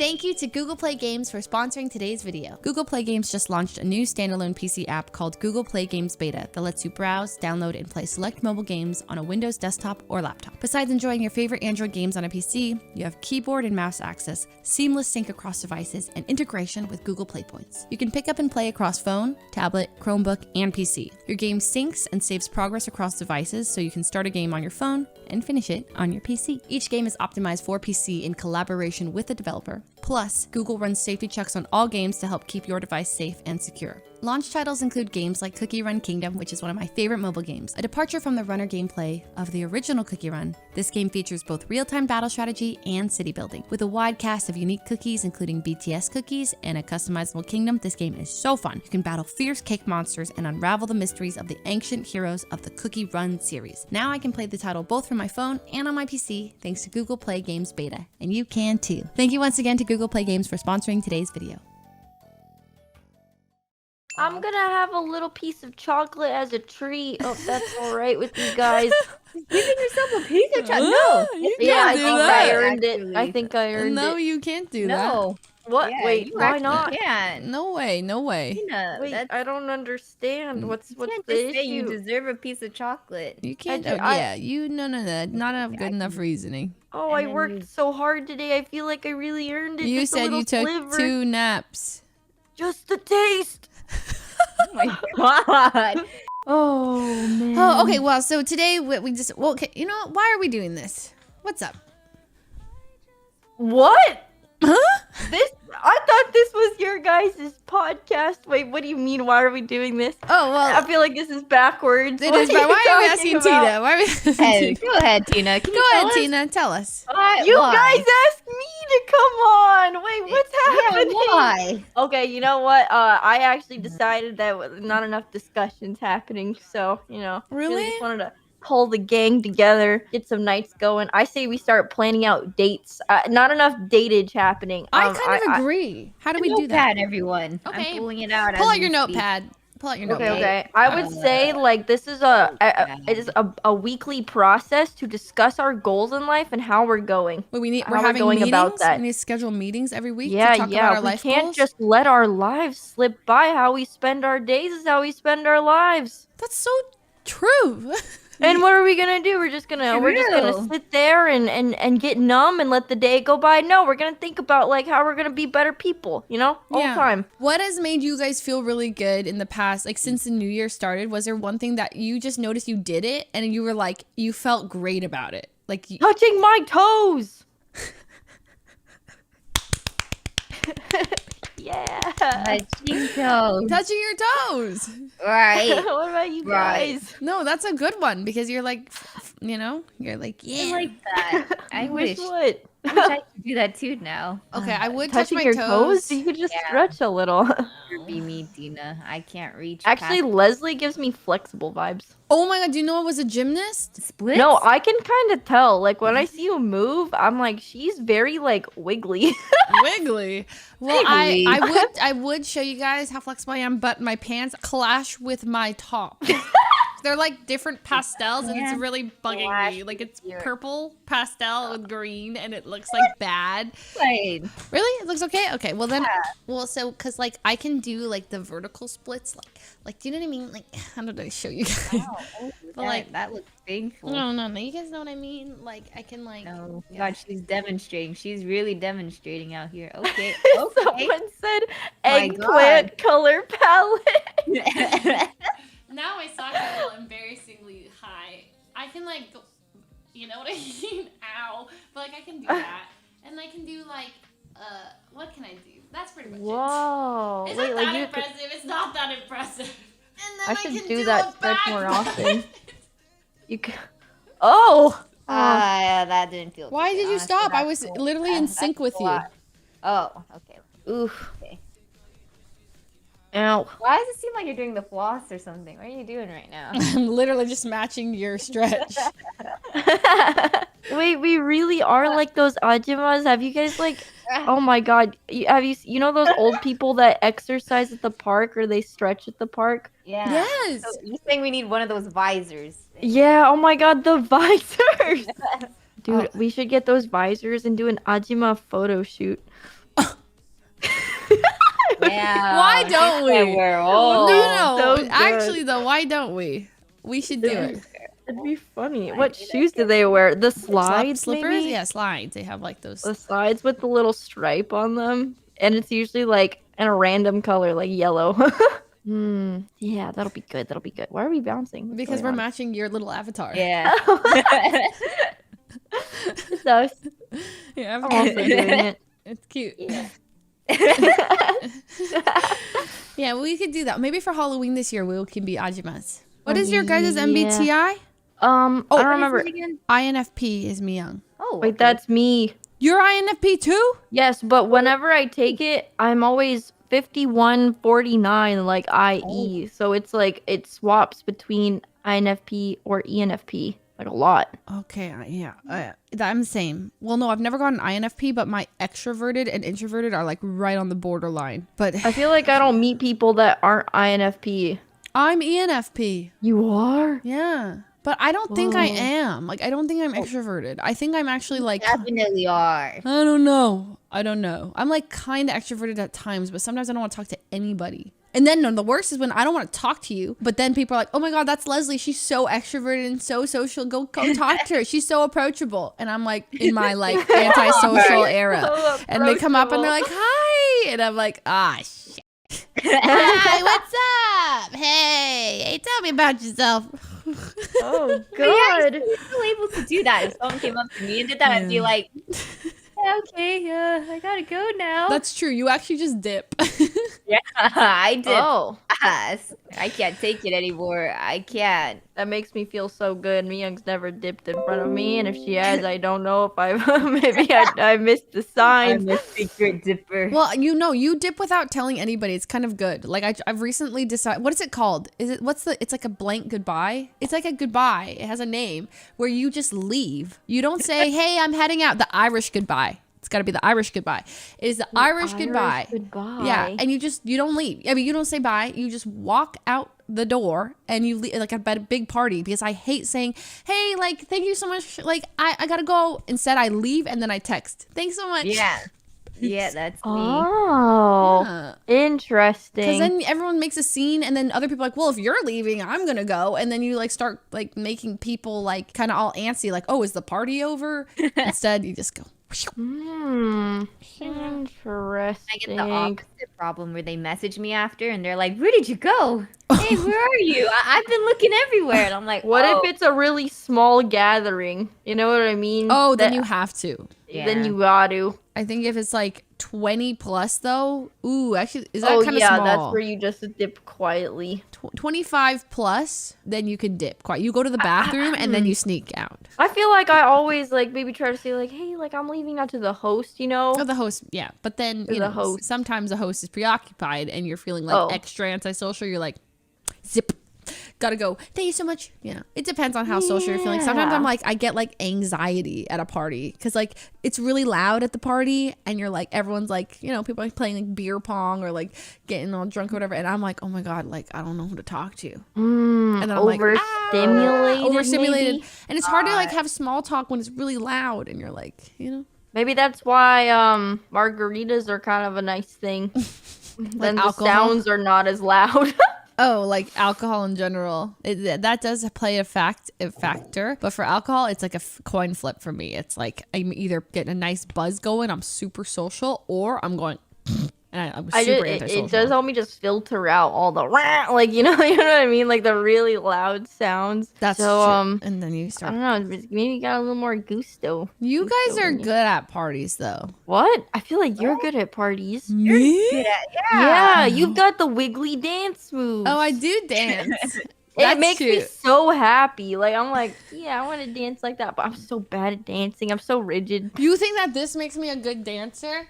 Thank you to Google Play Games for sponsoring today's video. Google Play Games just launched a new standalone PC app called Google Play Games Beta that lets you browse, download, and play select mobile games on a Windows desktop or laptop. Besides enjoying your favorite Android games on a PC, you have keyboard and mouse access, seamless sync across devices, and integration with Google Play Points. You can pick up and play across phone, tablet, Chromebook, and PC. Your game syncs and saves progress across devices, so you can start a game on your phone and finish it on your PC. Each game is optimized for PC in collaboration with the developer. Plus, Google runs safety checks on all games to help keep your device safe and secure. Launch titles include games like Cookie Run Kingdom, which is one of my favorite mobile games. A departure from the runner gameplay of the original Cookie Run, this game features both real-time battle strategy and city building. With a wide cast of unique cookies, including BTS cookies and a customizable kingdom, this game is so fun. You can battle fierce cake monsters and unravel the mysteries of the ancient heroes of the Cookie Run series. Now I can play the title both from my phone and on my PC thanks to Google Play Games Beta, and you can too. Thank you once again to Google Play Games for sponsoring today's video. I'm gonna have a little piece of chocolate as a treat. Oh, that's all right with you guys. Giving yourself a piece of chocolate? No. Yeah, I do think that. I earned it. I think I earned it. No, you can't do No. What? Yeah, Wait, you why actually not? Can't. that. No way, no way. Tina, Wait, that's, I don't understand. What's you can't the just say you issue? deserve a piece of chocolate. You can't. do- Yeah, you no, not enough good I enough can- reason. Oh, And I then worked you- so hard today. I feel like I really earned it. You Just a said little you took sliver. 2 naps. Just the taste. Oh my god. Oh man. Oh, okay. Well, so today we just okay. You know what? Why are we doing this? What's up? What? Huh? I thought this was your guys' podcast. Wait, what do you mean? Why are we doing this? Oh I well, feel like this is backwards. it What is. are But you why are we talking asking about? Tina? Why are we? asking Hey, Tina? go ahead, Tina. Can Go you ahead, tell us? Tina. Tell us. You Why? guys asked me to come on. Wait, what's happening? Yeah, why? Okay, you know what? I actually decided that not enough discussions happening, so Really? just wanted to pull the gang together, get some nights going. I say we start planning out dates. Not enough datage happening. I kind of agree. How do we do that? Notepad, everyone. Okay. I'm pulling it out. Pull as out your we speak. notepad. Pull out your Okay, notepad. okay. I would say like this is it is a weekly process to discuss our goals in life and how we're going. Wait, we're How we're having going meetings. about that. We need to schedule meetings every week Yeah, to talk about our we life can't goals. just let our lives slip by. How we spend our days is how we spend our lives. That's so true. And what are we gonna do? We're just gonna True. sit there and get numb and let the day go by. No, we're gonna think about like how we're gonna be better people, all the time. What has made you guys feel really good in the past, like since the new year started? Was there one thing that you just noticed you did it and you were like, you felt great about it? Like, Touching my toes. Yeah. Touching toes. touching your toes. Right. What about you Right. guys? No, that's a good one because you're like, you're like, yeah. I like that. I wish what? I wish I could do that too now. Okay, I would touch Touching my your toes. You could just Yeah. stretch a little. Be me, Tina. I can't reach. Actually, Leslie gives me flexible vibes. Oh my god, do you know I was a gymnast? splits. No, I can kind of tell. Like when I see you move, I'm like, she's very like wiggly. Wiggly. Well, Wiggly. I would show you guys how flexible I am, but my pants clash with my top. They're like different pastels, and it's really bugging Clash me. Like it's with your- purple pastel with green, and it looks like bad. Wait. Really? It looks okay? Okay, well then, Yeah. so, cause like I can do like the vertical splits, like, do you know what I mean? Like, how did I show you guys? Oh, But, like- that looks painful. No, you guys know what I mean? Like, I can like. No, yeah. God, she's demonstrating. She's really demonstrating out here. Okay, okay. Someone said My eggplant color palette. Now my socks are a little embarrassingly high. I can like, you know what I mean? Ow. But like I can do that. And I can do like, what can I do? That's pretty much Whoa. it. It's Wait, not like that you could, impressive. It's not that impressive. And then I I should can do a that stretch back more bend. often. you could. Oh. Yeah, that didn't feel. Why good, did you honestly. stop? I That's was cool. literally in That's sync with a you. lot. Oh, okay. Oof. Okay. Ow. Why does it seem like you're doing the floss or something? What are you doing right now? I'm literally just matching your stretch. Wait, we really are like those ajumas. Have you guys like? Oh my god, you know those old people that exercise at the park or they stretch at the park? Yeah. Yes. So you're saying we need one of those visors? Yeah. Oh my god, the visors. Dude, Oh. we should get those visors and do an ajima photo shoot. Yeah. Why don't we? We're No, old. no. so good. Actually, though, why don't we? We should do it. It'd be funny. What shoes do they wear? The slides, Slippers? maybe? Yeah, slides. They have like those. The slides with the little stripe on them, and it's usually like in a random color, like yellow. Yeah, that'll be good. That'll be good. Why are we bouncing? What's Because going we're on? matching your little avatar. Yeah. It's us. Yeah, I'm also doing it. it's cute. Yeah. Yeah, we could do that. Maybe for Halloween this year, we can be Ajimas. What is your guys' MBTI? I don't remember. Again? INFP is Miyoung. Oh, Wait, okay. that's me. You're INFP too? Yes, but whenever I take it, I'm always 5149 like IE. So it's like it swaps between INFP or ENFP like a lot. Okay, yeah. I'm the same. Well, no, I've never gotten INFP, but my extroverted and introverted are like right on the borderline. But I feel like I don't meet people that aren't INFP. I'm ENFP. You are? Yeah. But I don't think I Whoa. am. Like, I don't think I'm extroverted. I think I'm actually like, Definitely are. I don't know. I'm like kind of extroverted at times, but sometimes I don't want to talk to anybody. And then no, the worst is when I don't want to talk to you, but then people are like, oh my God, that's Leslie. She's so extroverted and so social. Go talk to her. She's so approachable. And I'm like in my like antisocial era. So And they come up and they're like, hi. And I'm like, ah, shit. Hi, what's up? Hey, tell me about yourself. Oh But yeah, god. you're still able to do that. If someone came up to me and did that, I'd be like, yeah, okay, I gotta go now. That's true. You actually just dip. Yeah, I did. Oh, Pass. I can't take it anymore. I can't. that makes me feel so good. Miyoung's never dipped in front of me, and if she has, I don't know if I maybe I missed the signs. I'm a secret dipper. Well, you dip without telling anybody. It's kind of good. Like I've recently decided, what is it called? It's like a blank goodbye. It's like a goodbye. It has a name where you just leave. You don't say, hey, I'm heading out. The Irish goodbye. It's got to be the Irish goodbye. It is the Irish goodbye. Goodbye. Yeah, and you don't leave. I mean, you don't say bye. You just walk out the door and you leave, like at a big party, because I hate saying, hey, like, thank you so much. Like, I gotta go. Instead, I leave and then I text. Thanks so much. Yeah. Yeah, that's me. Oh, Yeah. interesting. Because then everyone makes a scene, and then other people are like, well, if you're leaving, I'm gonna go. And then you like start like making people like kind of all antsy, like, oh, is the party over? Instead, you just go. Interesting. I get the opposite problem where they message me after and they're like, where did you go? Hey, where are you? I've been looking everywhere. And I'm like, What oh. if it's a really small gathering? You know what I mean? Oh, then That- you have to. Then you got to. I think if it's like 20 plus though, ooh, actually, is that Oh kind of yeah, small? that's where you just dip quietly. 25 plus, then you can dip. Quiet. You go to the bathroom and then you sneak out. I feel like I always like maybe try to say like, hey, like I'm leaving out to the host, you know? Oh, the host, yeah. But then, To you the know, host. sometimes the host is preoccupied and you're feeling like Oh. extra antisocial. You're like, zip. Gotta go. Thank you so much. You know, it depends on how social you're feeling. Sometimes I'm Yeah. like, I get like anxiety at a party because like it's really loud at the party and you're like, everyone's like, you know, people are playing like beer pong or like getting all drunk or whatever. And I'm like, oh my God, like, I don't know who to talk to. And then I'm like, Overstimulated. overstimulated. Maybe? And it's hard to like have small talk when it's really loud and you're like, you know, Maybe that's why margaritas are kind of a nice thing. Then the alcohol? sounds are not as loud. oh, like alcohol in general. That does play a factor. But for alcohol, it's like a coin flip for me. It's like I'm either getting a nice buzz going, I'm super social, or I'm going, and I'm super antisocial. It does help me just filter out all the like you know what I mean, like the really loud sounds. That's so true. And then you I start. don't know, maybe got a little more gusto. You guys are good at parties, though. What? I feel like you're good at parties. Me? Yeah, you've got the wiggly dance moves. Oh, I do dance. It That's makes me cute. so happy. Like I'm like, yeah, I want to dance like that, but I'm so bad at dancing. I'm so rigid. You think that this makes me a good dancer?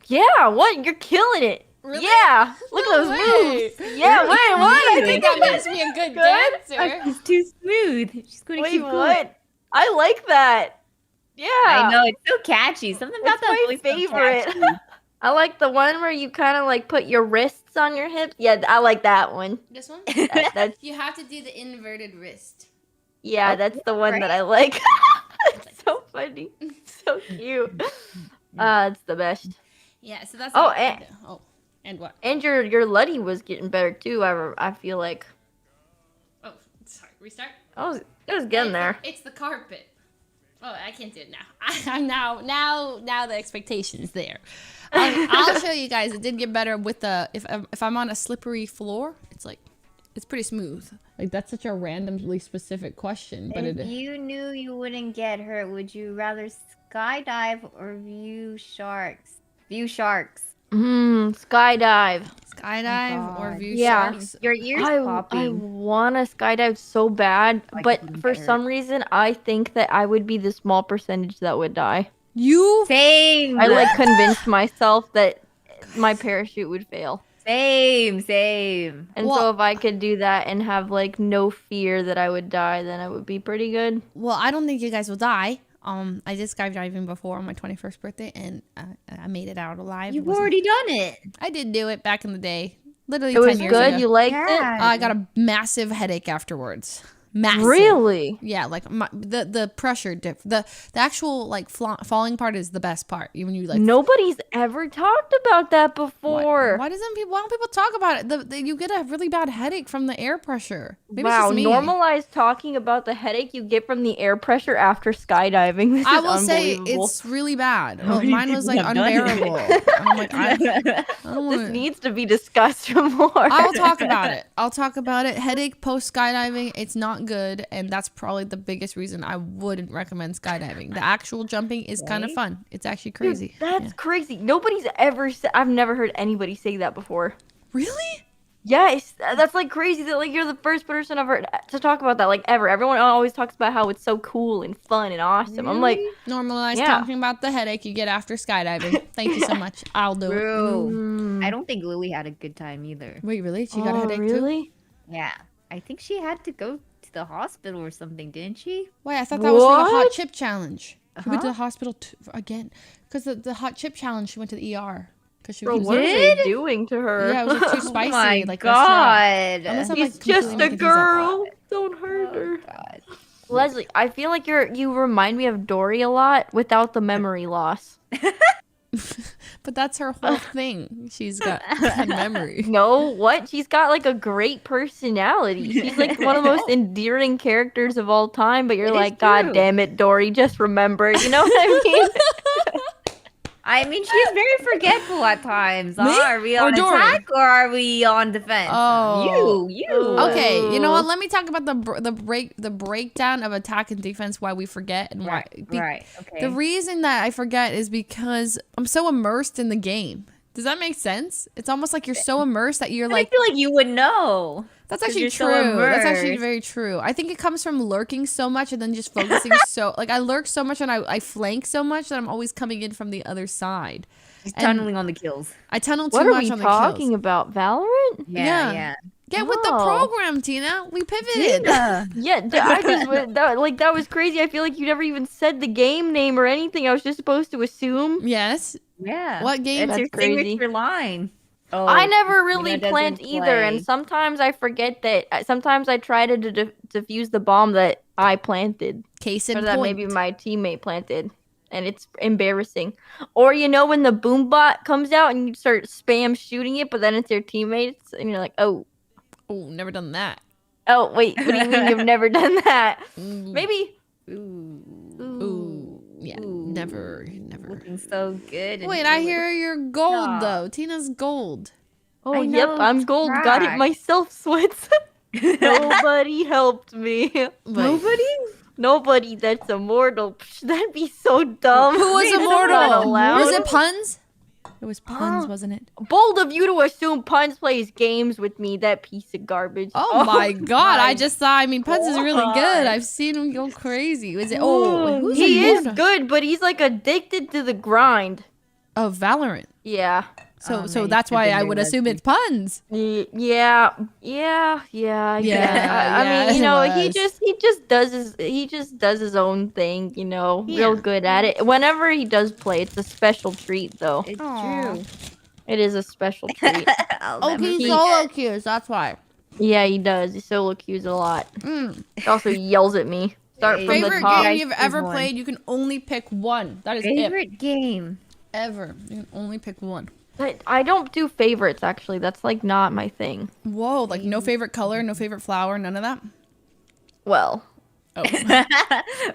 Yeah, what? You're killing it. Really? Yeah, look at those way. moves. Yeah, wait, what? I think that makes me a good dancer. She's too smooth. She's gonna Wait, keep going. what? I like that. Yeah, I know, it's so catchy. Something about It's that my voice is so favorite. catchy. I like the one where you kind of like put your wrists on your hips. Yeah, I like that one. This one? That's You have to do the inverted wrist. yeah, Oh, that's the one that I like. It's so funny, so cute. It's the best. Yeah, so that's Oh, what I and- do. Oh. And what? And your Letty was getting better too. I feel like. Oh, sorry. Restart. It was getting there. It's the carpet. Oh, I can't do it now. I'm now the expectation's there. I'll show you guys. It did get better with the if I'm on a slippery floor, it's pretty smooth. Like that's such a randomly specific question, but If you knew you wouldn't get hurt, would you rather skydive or view sharks? View sharks. Skydive. Skydive or God. view Yeah. sharks. Your ears I popping. want to skydive so bad, Like but getting for hurt. some reason, I think that I would be the small percentage that would die. You Same. I like convinced myself that my parachute would fail. Same. And Well- so if I could do that and have like no fear that I would die, then I would be pretty good. Well, I don't think you guys will die. I did skydiving before on my 21st birthday, and I made it out alive. You've already done it. I did do it back in the day, literally It 10 was years good. ago. You liked Yeah. I got a massive headache afterwards. it? Massive. Really? Yeah, like the pressure the actual like falling part is the best part. Even you like Nobody's ever talked about that before. Why don't people talk about it? You get a really bad headache from the air pressure. Maybe Wow, it's just me. normalize talking about the headache you get from the air pressure after skydiving. This I is will say unbelievable. it's really bad. How many Mine was people like have done it? unbearable. And I'm like, I don't This want. needs to be discussed more. I'll talk about it. Headache post skydiving, it's not good, and that's probably the biggest reason I wouldn't recommend skydiving. The actual jumping is kind of Right? fun. It's actually Dude, crazy. that's Yeah. crazy. Nobody's ever said. I've never heard anybody say that before. Really? Yes, that's like crazy that like you're the first person I've heard to talk about that like ever. Everyone always talks about how it's so cool and fun and awesome. I'm like, Normalize Yeah. talking about the headache you get after skydiving. Thank you so much. I'll do it. Bro, mm, I don't think Louie had a good time either. Wait, really? She got a oh, headache too? really? Yeah, I think she had to go to the hospital or something, didn't she? Wait, I thought that was for the hot What? chip challenge. She went to Huh? the hospital again because the hot chip challenge. She went to the ER because she Bro, was. what are did? they doing to her? Yeah, it was like too spicy. Oh my like restaurant. god. Unless I'm, He's like, just completely a making things up. girl. Don't hurt Oh her. god. Leslie, I feel like you remind me of Dory a lot without the memory loss. But that's her whole thing. She's got bad memory. No, what? She's got like a great personality. She's like one of the most endearing characters of all time, but you're It is like, God true. damn it, Dory, just remember. You know what I mean? I mean, she's very forgetful at times. Me? Are we Or on Dory? attack or are we on defense? Oh. You. Okay, you know what? Ooh. Let me talk about the breakdown of attack and defense. Why we forget and why. Right. Okay. The reason that I forget is because I'm so immersed in the game. Does that make sense? It's almost like you're so immersed that you're But like. I feel like you would know. That's 'cause actually you're so true. That's actually immersed. very true. I think it comes from lurking so much and then just focusing so. Like I lurk so much and I flank so much that I'm always coming in from the other side. She's And- tunneling on the kills. I tunnel too What are much we on the talking kills. about? Valorant? Yeah. Get with the Oh. program, Tina. We pivoted. Yeah. Yeah, I just that was crazy. I feel like you never even said the game name or anything. I was just supposed to assume. Yes. Yeah. What game? That's your That's crazy. signature line. Oh, I never really Tina plant doesn't either, and play. sometimes I forget that. Sometimes I try to defuse the bomb that I planted, Case in or that point. maybe my teammate planted, and it's embarrassing. Or you know when the boom bot comes out and you start spam shooting it, but then it's your teammates, and you're like, oh, Oh, never done that. oh, wait, what do you mean you've never done that? Mm. Maybe. Ooh. Ooh. Yeah. Ooh. Never. Looking so good. and Wait, I really- hear you're gold Stop. though. Tina's gold. Oh, I yep, know, I'm gold. Got it crack. myself, Sweats. Nobody helped me. Nobody? Nobody that's immortal. Psh, that'd be so dumb. Who was That's immortal? not allowed. Was it puns? It was puns, wasn't it? Bold of you to assume Puns plays games with me, that piece of garbage. Oh, my god! I my just thought. I mean, puns is really good. God. I've seen him go crazy. Was it? Oh, who's he is immortal? good, but he's like addicted to the grind. Oh, Valorant. Yeah. So, Oh, so man, that's you've why been I there, would Leslie. assume it's puns. Yeah. I guess. Yeah, I mean, you it know, was. he just does his own thing, you know, real Yeah. good at it. Whenever he does play, it's a special treat, though. It's Aw. true. It is a special treat. I'll Oh, never he's forget. solo queues. That's why. Yeah, he does. He solo queues a lot. Mm. He also yells at me. Start Yeah, from the Favorite top. game you've Choose ever one. played? You can only pick one. That is it. Favorite game. Ever. You can only pick one. I don't do favorites actually. That's like not my thing. Whoa, like no favorite color, no favorite flower, none of that? Well, Oh.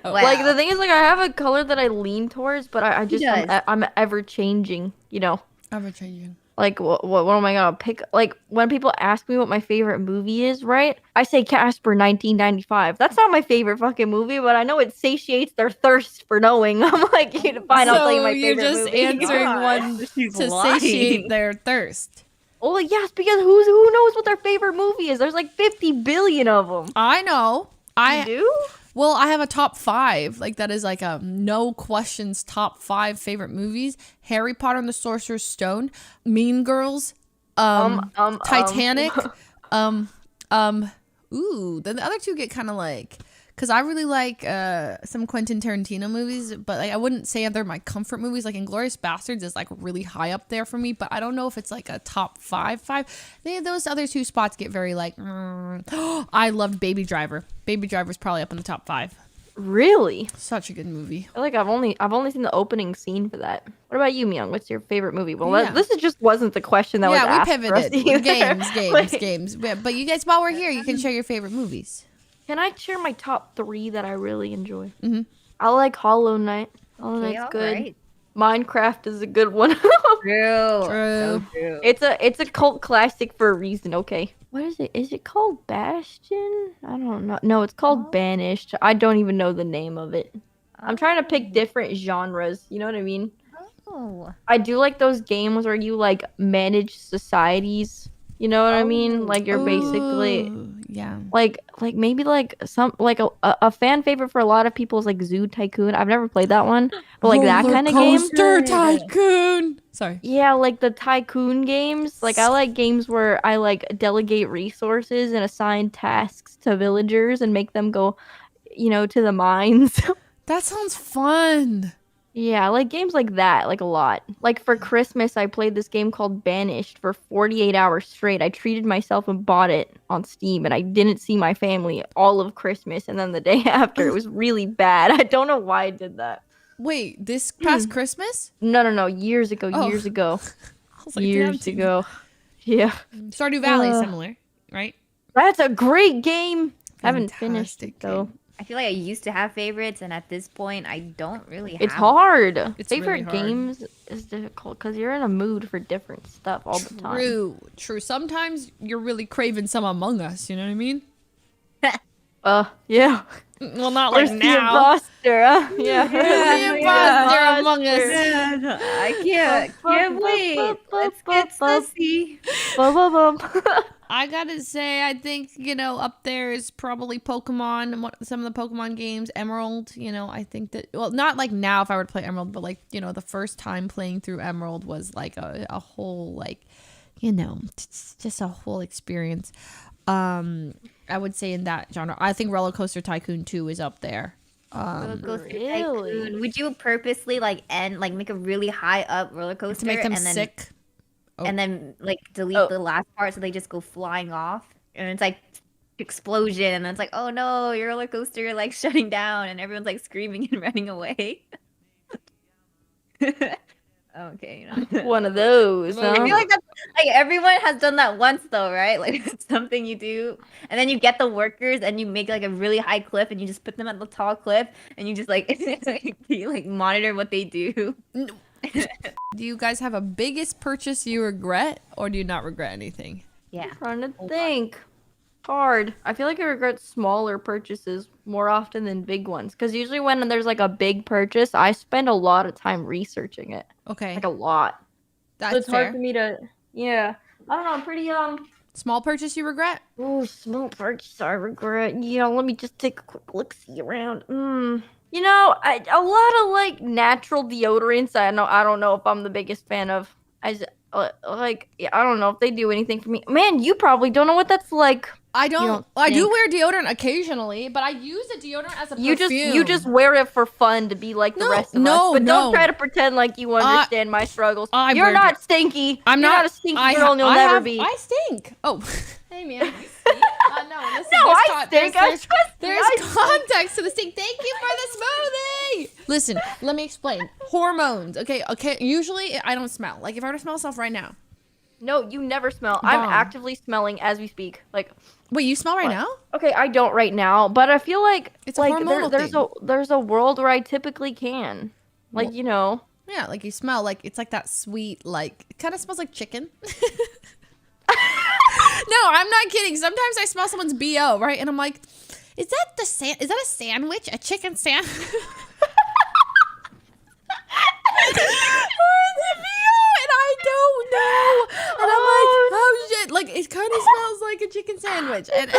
like the thing is, like I have a color that I lean towards, but I just does. I'm ever changing. You know, Ever changing. like what am I gonna pick? Like when people ask me what my favorite movie is, right? I say Casper 1995. That's not my favorite fucking movie, but I know it satiates their thirst for knowing. I'm like, fine, I'll tell you my favorite you're just movie. answering God, one she's to lying. satiate their thirst. Oh yes, because who knows what their favorite movie is? There's like 50 billion of them. I know. You do? Well, I have a top 5. Like that is like a no questions top 5 favorite movies. Harry Potter and the Sorcerer's Stone, Mean Girls, Titanic. Ooh, then the other two get kind of like, because I really like some Quentin Tarantino movies, but like I wouldn't say they're my comfort movies. Like Inglourious Bastards is like really high up there for me, but I don't know if it's like a top 5. Those other two spots get very like. I loved Baby Driver. Baby Driver's probably up in the top 5. Really? Such a good movie. I feel like I've only seen the opening scene for that. What about you, Myung? What's your favorite movie? Well, Yeah. this just wasn't the question that was Yeah, asked we for us pivoted. either. Games. Yeah, but you guys, while we're here, you can share your favorite movies. Can I share my top 3 that I really enjoy? Mhm. I like Hollow Knight. Hollow Okay, Knight's all good. right. Minecraft is a good one. True. True. So true. It's a cult classic for a reason. Okay. What is it? Is it called Bastion? I don't know. No, it's called Banished. I don't even know the name of it. I'm trying to pick different genres. You know what I mean? Oh. I do like those games where you like manage societies. You know what I mean? Like you're basically Ooh, yeah. like maybe like some like a fan favorite for a lot of people is like Zoo Tycoon. I've never played that one, but like that kind of game. Coaster Tycoon. Sorry. Yeah, like the tycoon games. Like I like games where I like delegate resources and assign tasks to villagers and make them go, to the mines. That sounds fun. Yeah, I like games like that, like a lot. Like for Christmas, I played this game called Banished for 48 hours straight. I treated myself and bought it on Steam, and I didn't see my family all of Christmas. And then the day after, it was really bad. I don't know why I did that. Wait, this past Christmas? No, years ago, Oh. years ago. I was like, Years damn, ago. Yeah. Stardew Valley, similar, right? That's a great game. I haven't finished Fantastic it, though. game. I feel like I used to have favorites, and at this point, I don't really have. It's hard. It's Favorite really hard. games is difficult because you're in a mood for different stuff all the time. True. Sometimes you're really craving some Among Us, you know what I mean? Yeah. Well, not Where's like the now. imposter? Huh? Yeah. The imposter Among Us. I can't wait. Let's get sussy. I gotta say, I think, up there is probably Pokemon, and some of the Pokemon games, Emerald, I think that, well, not like now if I were to play Emerald, but like, the first time playing through Emerald was like a whole, like, just a whole experience. I would say in that genre. I think Roller Coaster Tycoon 2 is up there. Roller Coaster Really? Tycoon. Would you purposely make a really high up roller coaster To make them and then sick. and then delete the last part so they just go flying off, and it's like explosion, and then it's like, oh no, your roller coaster like shutting down, and everyone's like screaming and running away. Okay, One of those, I huh? feel like that's like everyone has done that once though, right? Like it's something you do, and then you get the workers and you make like a really high cliff, and you just put them at the tall cliff, and you just you like monitor what they do. Do you guys have a biggest purchase you regret, or do you not regret anything? Yeah. Trying to think. Hard. I feel like I regret smaller purchases more often than big ones. Because usually when there's like a big purchase, I spend a lot of time researching it. Okay. Like a lot. That's So it's fair. hard for me to. Yeah. I don't know. I'm pretty Small purchase you regret? Oh, small purchase I regret. Yeah, let me just take a quick look-see around. A lot of like natural deodorants. I don't know if I'm the biggest fan of. I don't know if they do anything for me. Man, you probably don't know what that's like. I don't don't. I do think. wear deodorant occasionally, but I use a deodorant as a perfume. You just wear it for fun to be like the rest of us. But don't try to pretend like you understand my struggles. You're not stinky. I'm You're not a stinky girl, and you'll never be. I stink. Oh, hey man. No, listen. No, I stink. There's context to the stink. Thank you for the smoothie. Listen, let me explain. Hormones. Okay. Usually I don't smell. Like if I were to smell myself right now. No, you never smell. I'm Bomb. actively smelling as we speak. Like, Wait, you smell right what? now? Okay, I don't right now, but I feel like It's a hormonal thing. there's a world where I typically can. Like, Well- you know. Yeah, like you smell like it's like that sweet, like it kind of smells like chicken. No, I'm not kidding. Sometimes I smell someone's BO, right? And I'm like, is that a sandwich? A chicken sandwich? Or is it BO? And I don't know. And I'm like, oh shit. Like it kind of smells like a chicken sandwich. And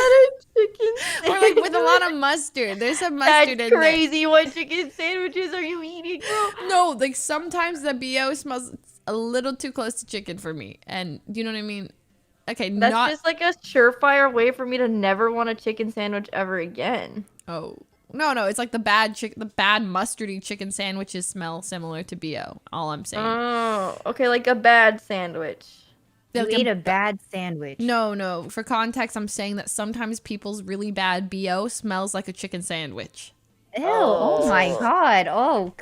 or like with a lot of mustard. There's some mustard That's in crazy. What chicken sandwiches are you eating, bro? there. No, like sometimes the BO smells a little too close to chicken for me. And do you know what I mean? Okay, That's not just like a surefire way for me to never want a chicken sandwich ever again. oh. No, it's like the bad mustardy chicken sandwiches smell similar to BO. All I'm saying. Oh, okay, like a bad sandwich. You Like ate a bad sandwich. No. For context, I'm saying that sometimes people's really bad BO smells like a chicken sandwich. Ew. Oh my god. Oh.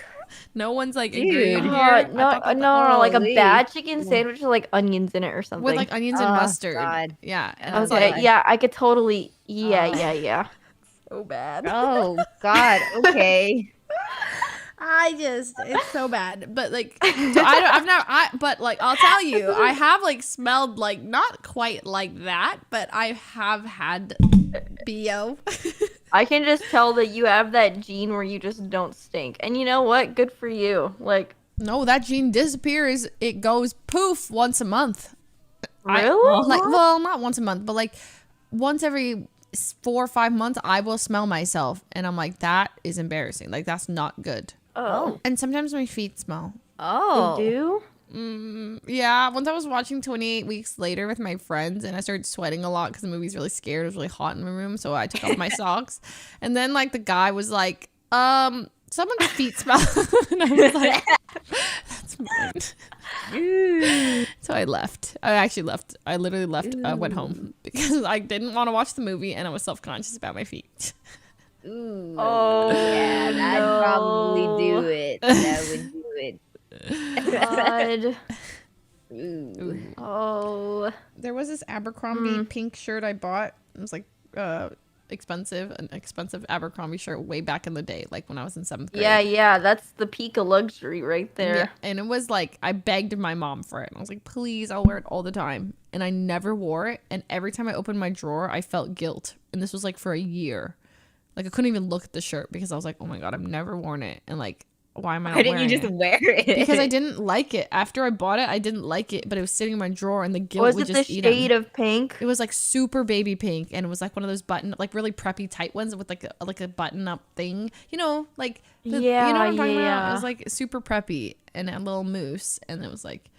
No one's like Dude. agreeing here. No, I thought that- no, like a Holy. bad chicken sandwich with like onions in it or something. with like onions and Oh, mustard. God. Yeah. And Oh, it's Okay, like yeah, I could totally. Oh. Yeah. So bad. Oh god. Okay. it's so bad. But like, so but like, I'll tell you, I have like smelled like not quite like that, but I have had BO. I can just tell that you have that gene where you just don't stink. And you know what? Good for you. Like, No, that gene disappears. It goes poof once a month. really? Like, well, not once a month, but like once every 4 or 5 months, I will smell myself, and I'm like, that is embarrassing. Like, that's not good. Oh. And sometimes my feet smell. Oh. They do? Yeah, once I was watching 28 Weeks Later with my friends, and I started sweating a lot because the movie's really scared. It was really hot in my room, so I took off my socks. And then, like, the guy was like, someone's feet smell. And I was like, that's mine. So I left. I actually left. I literally left. I went home because I didn't want to watch the movie, and I was self-conscious about my feet. Ooh. Oh, Yeah, that'd no. probably do it. That would do it. God. Ooh. Oh. There was this Abercrombie pink shirt I bought. It was like an expensive Abercrombie shirt way back in the day, like when I was in 7th grade. Yeah, that's the peak of luxury right there. Yeah, and it was like I begged my mom for it. And I was like, please, I'll wear it all the time. And I never wore it. And every time I opened my drawer, I felt guilt. And this was like for a year. Like I couldn't even look at the shirt because I was like, oh my God, I've never worn it. And like, why am I not Why didn't wearing you just it? wear it? Because I didn't like it. After I bought it, I didn't like it, but it was sitting in my drawer and the guilt Was would it just the eat shade at me. of pink? It was like super baby pink, and it was like one of those like really preppy tight ones with like a button up thing. You know, like you know what I'm talking about? It Yeah. was like super preppy and a little moose, and it was like,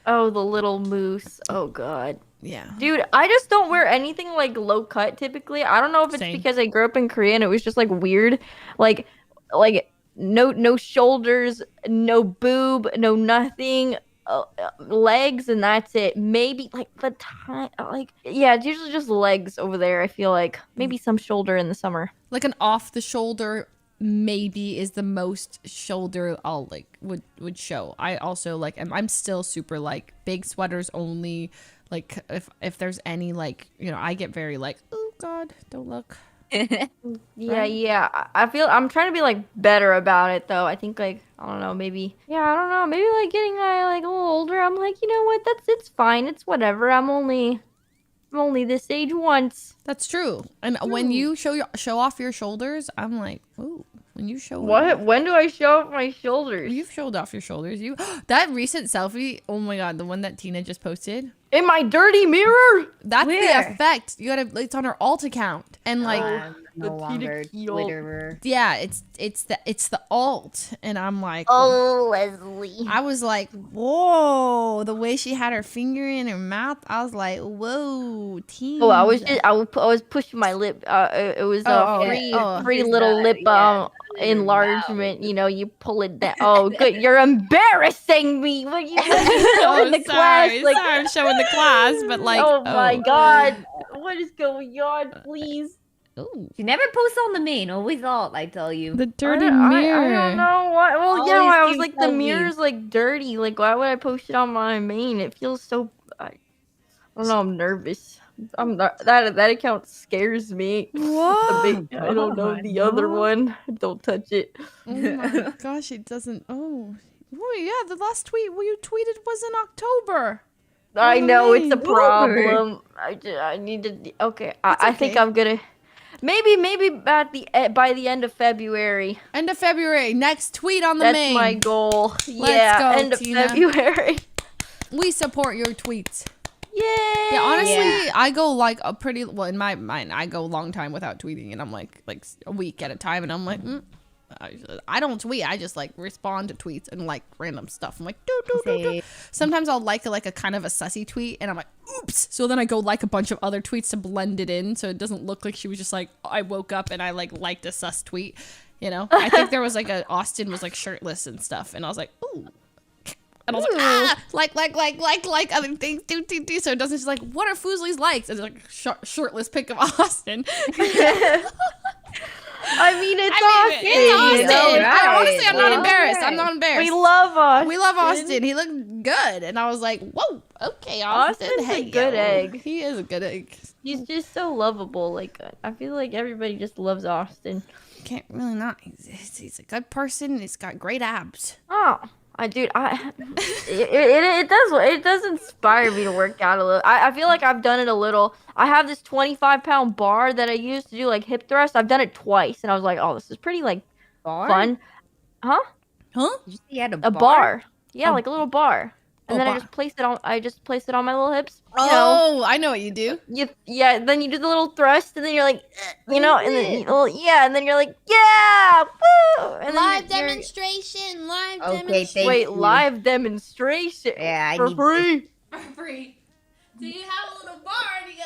Oh, the little moose. Oh, God. yeah. Dude, I just don't wear anything like low cut typically. I don't know if it's Same. because I grew up in Korea and it was just like weird. Like no shoulders, no boob, no nothing. Legs and that's it. Maybe like the time, like yeah, it's usually just legs over there. I feel like maybe some shoulder in the summer. Like an off the shoulder maybe is the most shoulder I'll like would show. I also like I'm still super like big sweaters only. Like if there's any like, you know, I get very like, oh God, don't look. Yeah. I feel I'm trying to be like better about it though. I think like I don't know, maybe I don't know, maybe like getting like a little older. I'm like, you know what? It's fine. It's whatever. I'm only this age once. That's true. And when you show off your shoulders, I'm like, ooh. When you show What? off- When do I show off my shoulders? You've showed off your shoulders. You that recent selfie. Oh my God, the one that Tina just posted. In my dirty mirror? That's Where? the effect. You gotta. It's on her alt account, and like, I'm the no Tina longer Miyoung. Twitterer. yeah, it's the alt, and I'm like, Oh, Leslie. I was like, whoa, the way she had her finger in her mouth, I was like, whoa, Tina. Oh, I was pushing my lip. It was Oh, a yeah. free It's little not- lip yeah, enlargement. You know, you pull it down. Oh, good. You're embarrassing me. What you Oh, showing the class? sorry, Like, sorry, I'm showing the class, but like, oh my God, what is going on? Please. Ooh. She never posts on the main, always alt, I tell you. The dirty I mirror. don't know why. Well, yeah, Always I was keep like, the selfies. mirror's like dirty. Like, why would I post it on my main? It feels so. I don't know. I'm nervous. I'm not, that account scares me. What? I don't know the other one. Don't touch it. Oh my gosh, it doesn't. Oh. Oh yeah, the last tweet you tweeted was in October. I the know it's a main. problem. I need to. Okay, I think okay. I'm gonna. Maybe by the end of February. End of February. Next tweet on the That's main. my goal. Let's go, End Tina. of February. We support your tweets. Yay! Yeah, honestly, Yeah. I go like a pretty well in my mind. I go a long time without tweeting, and I'm like a week at a time, and I'm like, I don't tweet. I just like respond to tweets and like random stuff. I'm like, do. Sometimes I'll like a kind of a sussy tweet, and I'm like, oops. So then I go like a bunch of other tweets to blend it in, so it doesn't look like she was just like I woke up and I like liked a sus tweet. You know, I think there was like Austin was like shirtless and stuff, and I was like, ooh. And I was like, like other things, do. So it doesn't just like, what are Fuslie's likes? And it's like shirtless pic of Austin. I mean, it's Austin. It's Austin. Right. Honestly, I'm not Well, embarrassed. right. I'm not embarrassed. We love Austin. We love Austin. He looked good. And I was like, whoa, okay, Austin. Austin's a Hey, good yo. egg. He is a good egg. He's just so lovable. Like, I feel like everybody just loves Austin. Can't really not. He's a good person. He's got great abs. Oh, it does inspire me to work out a little. I feel like I've done it a little. I have this 25-pound bar that I use to do like hip thrusts. I've done it twice, and I was like, oh, this is pretty like fun. Huh? Huh? Did you say you had A bar. Yeah, A- like a little bar. And then bar. I just place it on my little hips. You know, Oh, I know what you do. then you do the little thrust, and then you're like, and then and then you're like, yeah, woo! And Live then you're- demonstration. Live Okay, demonstration. thank Wait, you. live demonstration. Yeah, I for need free. For free. Do you have a little bar and you go,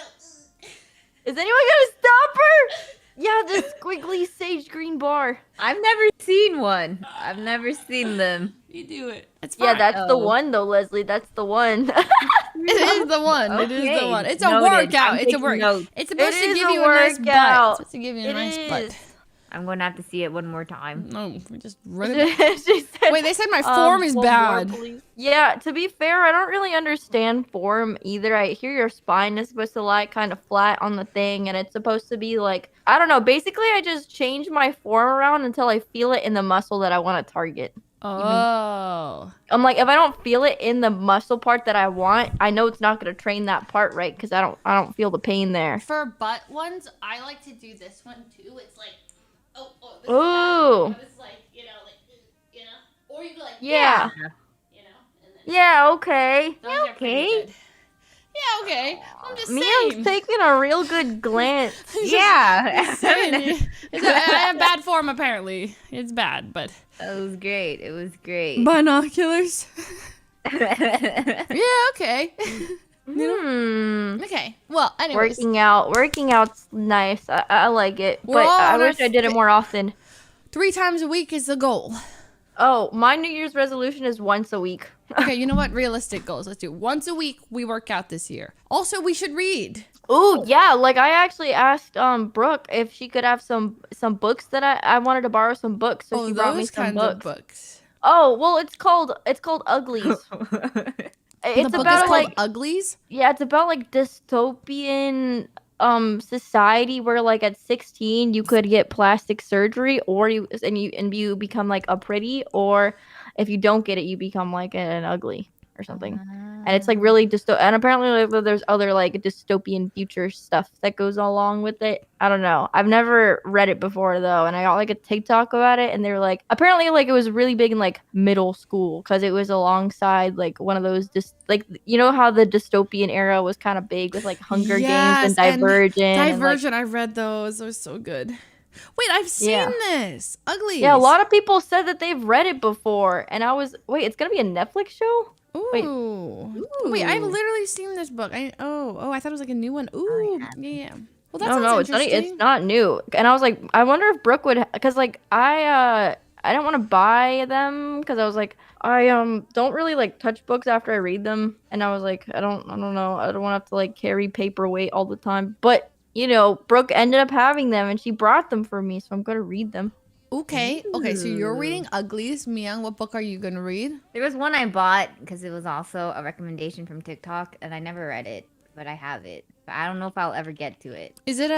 Is anyone gonna stop her? Yeah, this squiggly sage green bar. I've never seen one. I've never seen them. you do it. It's Yeah, fine. that's the Oh. one though, Leslie. That's the one. It is the one. It is the Okay, one. It's a noted. workout. I'm It's a taking work. notes. It's supposed It to is give a you a nice butt. workout. It's supposed to give you a It nice is. butt. I'm going to have to see it one more time. No, we just run it. She said, Wait, they said my form is one more, bad. please. Yeah, to be fair, I don't really understand form either. I hear your spine is supposed to lie kind of flat on the thing, and it's supposed to be like, I don't know. Basically, I just change my form around until I feel it in the muscle that I want to target. Oh. I'm like, if I don't feel it in the muscle part that I want, I know it's not going to train that part right because I don't feel the pain there. For butt ones, I like to do this one too. It's like, this Ooh. but it's like, or you go like, Yeah. and then Yeah, okay. those are pretty okay. good. Yeah, okay. I'm just Miyoung's saying. taking a real good glance. Yeah. I have bad form apparently. It's bad, but That was great. It was great. binoculars. Yeah, okay. Okay. Well, anyways. Working out's nice. I like it, We're but all I on our wish I did it more often. 3 times a week is the goal. Oh, my New Year's resolution is once a week. Okay, you know what? Realistic goals. Let's do once a week. We work out this year. Also, we should read. Ooh, yeah. Like I actually asked Brooke if she could have some books that I wanted to borrow some books, so she brought me those some kinds books. of books. Oh, well, it's called Uglies. The It's book is about called like Uglies. yeah, it's about like dystopian society where like at 16 you could get plastic surgery or you become like a pretty, or if you don't get it you become like an ugly or something. And it's like really and apparently like, there's other like dystopian future stuff that goes along with it. I don't know. I've never read it before though, and I got like a TikTok about it, and they were like apparently like it was really big in like middle school because it was alongside like one of those like you know how the dystopian era was kind of big with like Hunger Yes, Games and Divergent. and, like, Divergent. I read those. Those were so good. Wait, I've seen Yeah. this. Uglies. yeah, a lot of people said that they've read it before, and I was it's gonna be a Netflix show. Wait. Ooh. Wait, I've Ooh. literally seen this book. I thought it was like a new one. Ooh, yeah. Well, that No, sounds no, it's interesting. not new. And I was like, I wonder if Brooke would, because like I didn't want to buy them because I was like, I don't really like touch books after I read them, and I was like, I don't know, I don't want to have to like carry paperweight all the time. But Brooke ended up having them, and she brought them for me, so I'm gonna read them. Okay, so you're Ooh. reading Uglies. Miyoung, what book are you gonna read? There was one I bought because it was also a recommendation from TikTok, and I never read it, but I have it. But I don't know if I'll ever get to it. Is it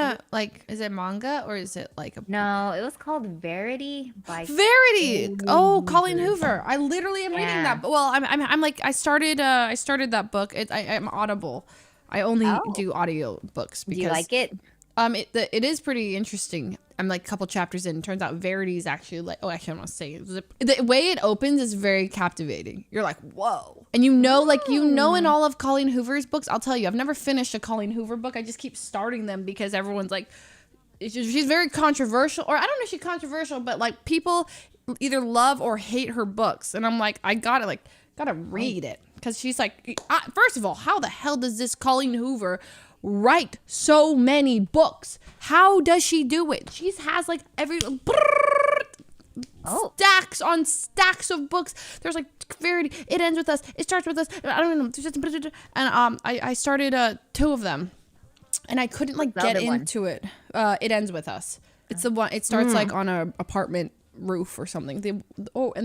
is it manga or is it like a No, it was called Verity by Verity? Oh, Colleen Hoover. I literally am reading Yeah. that. Well, I'm like I started that book. I'm Audible. I only do audio books because Do you like it? It is pretty interesting. I'm like a couple chapters in. Turns out Verity is actually like, oh, actually, I don't want to say it. The way it opens is very captivating. You're like, whoa. And in all of Colleen Hoover's books, I'll tell you, I've never finished a Colleen Hoover book. I just keep starting them because everyone's like, she's very controversial. Or I don't know if she's controversial, but like people either love or hate her books. And I'm like, I gotta read it. Because she's like, first of all, how the hell does this Colleen Hoover write so many books? How does she do it? She has like stacks on stacks of books. There's like Verity. It ends with us. It starts with us. I don't know. And I started 2 of them, and I couldn't like get into it. It ends with us. It's the one. It starts like on a apartment roof or something. And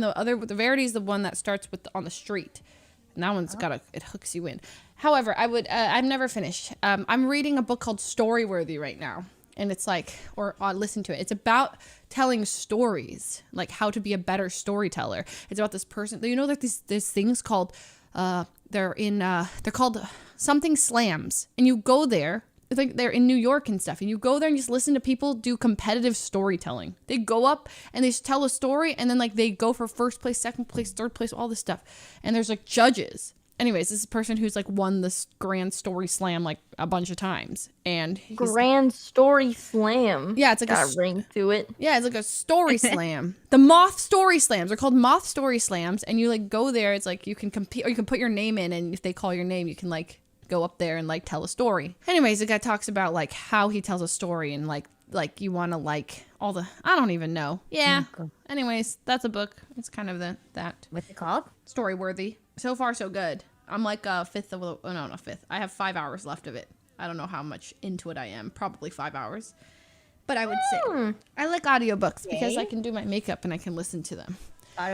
the Verity is the one that starts on the street. And that one's it hooks you in. However, I've never finished. I'm reading a book called Storyworthy right now. And it's like, or listen to it. It's about telling stories, like how to be a better storyteller. It's about this person. You know, that these things called, they're called something slams. And you go there. It's like they're in New York and stuff. And you go there and just listen to people do competitive storytelling. They go up and they just tell a story. And then like they go for first place, second place, third place, all this stuff. And there's like judges. Anyways, this is a person who's like won this grand story slam like a bunch of times. And Grand story slam. Yeah, it's like got a ring to it. Yeah, it's like a story slam. The moth story slams. They're called moth story slams. And you like go there. It's like you can compete, or you can put your name in. And if they call your name, you can like go up there and like tell a story. Anyways, the guy talks about like how he tells a story and like you want to like all the, I don't even know. Yeah. Anyways, that's a book. It's kind of that. What's it called? Storyworthy. So far, so good. I'm like a fifth of not fifth. I have 5 hours left of it. I don't know how much into it I am. Probably 5 hours. But I would say I like audiobooks because I can do my makeup and I can listen to them.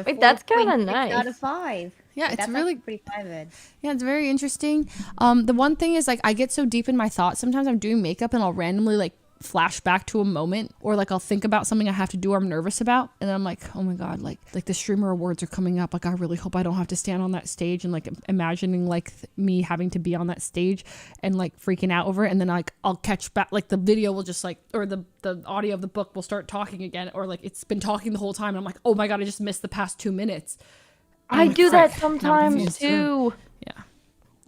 Wait, that's kind of nice. Out of 5. Yeah, it's really pretty good. Yeah, it's very interesting. The one thing is like I get so deep in my thoughts. Sometimes I'm doing makeup and I'll randomly like flash back to a moment, or like I'll think about something I have to do or I'm nervous about, and then I'm like, oh my god, like the streamer awards are coming up, like I really hope I don't have to stand on that stage, and like imagining like me having to be on that stage and like freaking out over it, and then like I'll catch back, like the video will just like, or the audio of the book will start talking again, or like it's been talking the whole time and I'm like, oh my god, I just missed the past 2 minutes. I do that sometimes too. Yeah,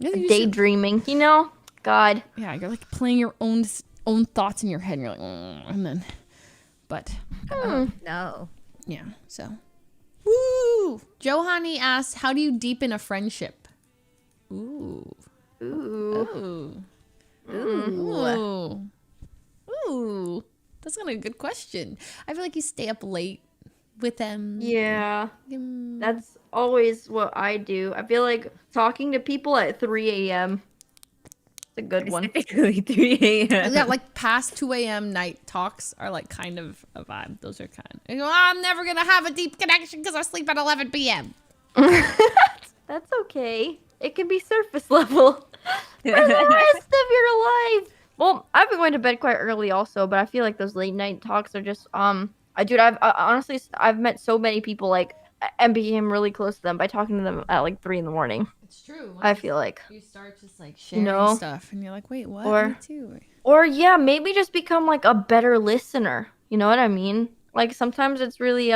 daydreaming, you know. God. Yeah, you're like playing your own thoughts in your head and you're like, and then, but No. yeah, so woo. Johanny asks, how do you deepen a friendship? Ooh. That's kind of a good question. I feel like you stay up late with them. Yeah, that's always what I do. I feel like talking to people at 3 a.m. a good one. Specifically 3 a.m. Yeah, like past 2 a.m. night talks are like kind of a vibe. Those are kind of, I'm never gonna have a deep connection because I sleep at 11 p.m. That's okay. It can be surface level for the rest of your life. Well, I've been going to bed quite early also, but I feel like those late night talks are just honestly I've met so many people like and became really close to them by talking to them at like 3 in the morning. It's true. I feel like you start just like sharing stuff and you're like, wait, what? Me too. Or yeah, maybe just become like a better listener. You know what I mean? Like sometimes it's really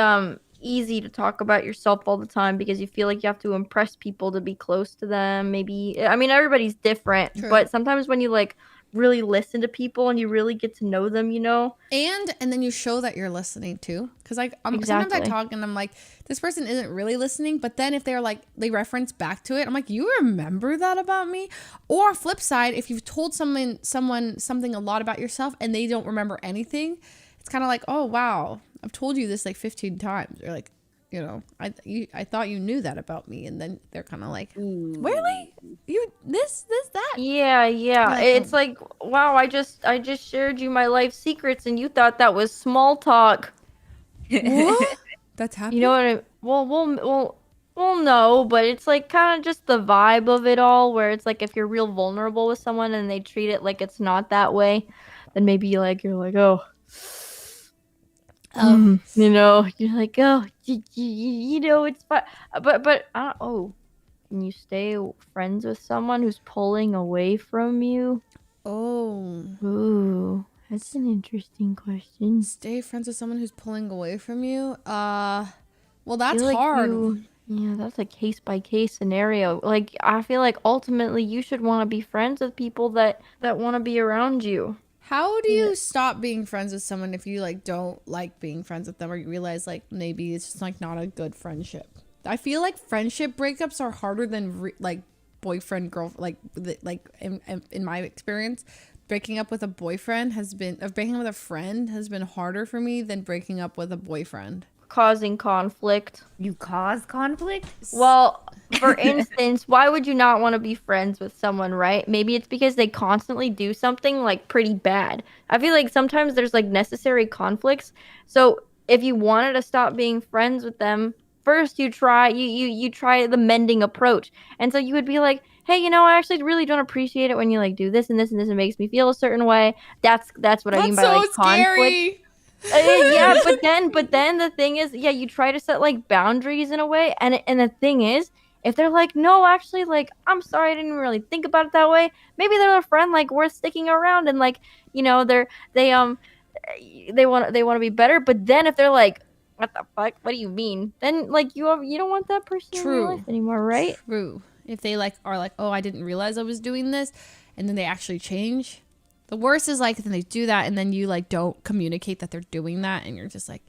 easy to talk about yourself all the time because you feel like you have to impress people to be close to them. Maybe, I mean, everybody's different, but sometimes when you like really listen to people and you really get to know them, you know, and then you show that you're listening too, because like sometimes I talk and I'm like, this person isn't really listening, but then if they're like, they reference back to it, I'm like, you remember that about me? Or flip side, if you've told someone something a lot about yourself and they don't remember anything, it's kind of like, oh wow, I've told you this like 15 times, or like, you know, I thought you knew that about me, and then they're kind of like, really? You this that? Yeah. It's like wow, I just shared you my life secrets and you thought that was small talk. What? That's happening? You know what I well, no, but it's like kind of just the vibe of it all, where it's like if you're real vulnerable with someone and they treat it like it's not that way, then maybe you're like, oh, you know, you're like, oh, you know, it's fine. But oh, can you stay friends with someone who's pulling away from you? Oh. Ooh, that's an interesting question. Stay friends with someone who's pulling away from you? Well, that's Feel like hard. yeah, that's a case by case scenario. Like I feel like ultimately you should want to be friends with people that want to be around you. How do you stop being friends with someone if you like don't like being friends with them, or you realize like maybe it's just like not a good friendship? I feel like friendship breakups are harder than like boyfriend girl like in my experience. Breaking up with a boyfriend breaking up with a friend has been harder for me than breaking up with a boyfriend. Causing conflict. You cause conflict? Well, for instance, why would you not want to be friends with someone, right? Maybe it's because they constantly do something like pretty bad. I feel like sometimes there's like necessary conflicts. So if you wanted to stop being friends with them, first you try you try the mending approach. And so you would be like, hey, you know, I actually really don't appreciate it when you like do this and this and this. It makes me feel a certain way. That's what I mean by like conflict. Scary. Yeah, but then the thing is, yeah, you try to set like boundaries in a way, and the thing is, if they're like, no, actually, like, I'm sorry, I didn't really think about it that way. Maybe they're a friend like worth sticking around, and like, you know, they want to be better. But then if they're like, what the fuck? What do you mean? Then like you don't want that person in your life anymore, right? True. If they like are like, oh, I didn't realize I was doing this, and then they actually change. The worst is like then they do that and then you like don't communicate that they're doing that and you're just like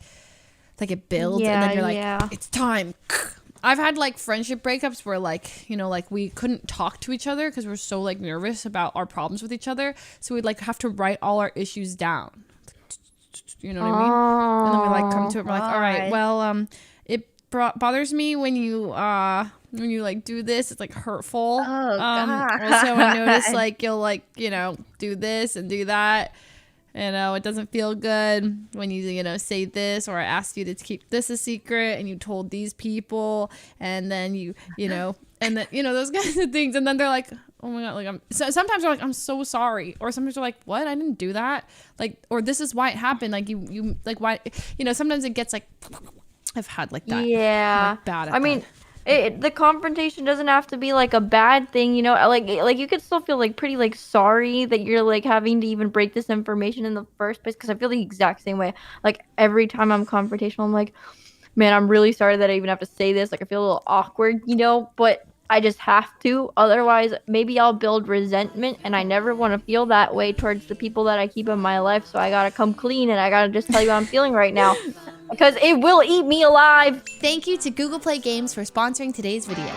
it builds and then you're like it's time. I've had like friendship breakups where like, you know, like we couldn't talk to each other because we're so like nervous about our problems with each other. So we'd like have to write all our issues down. You know what I mean? And then we like come to it. We're like, all right, well, it bothers me when you like do this. It's like hurtful. Oh, God. Also, I notice like you'll like, you know, do this and do that. You know, it doesn't feel good when you know, say this, or I asked you to keep this a secret and you told these people, and then you know, and then, you know, those kinds of things. And then they're like, oh my God, like sometimes they're like, I'm so sorry. Or sometimes they're like, what? I didn't do that. Like, or this is why it happened. Like you like, why, you know, sometimes it gets like, I've had like that. Yeah. Like, bad at I mean, the confrontation doesn't have to be like a bad thing, you know, like you could still feel like pretty like sorry that you're like having to even break this information in the first place, because I feel the exact same way. Like every time I'm confrontational, I'm like, man, I'm really sorry that I even have to say this. Like I feel a little awkward, you know, but I just have to. Otherwise, maybe I'll build resentment, and I never want to feel that way towards the people that I keep in my life. So I gotta come clean, and I gotta just tell you how I'm feeling right now, because it will eat me alive. Thank you to Google Play Games for sponsoring today's video.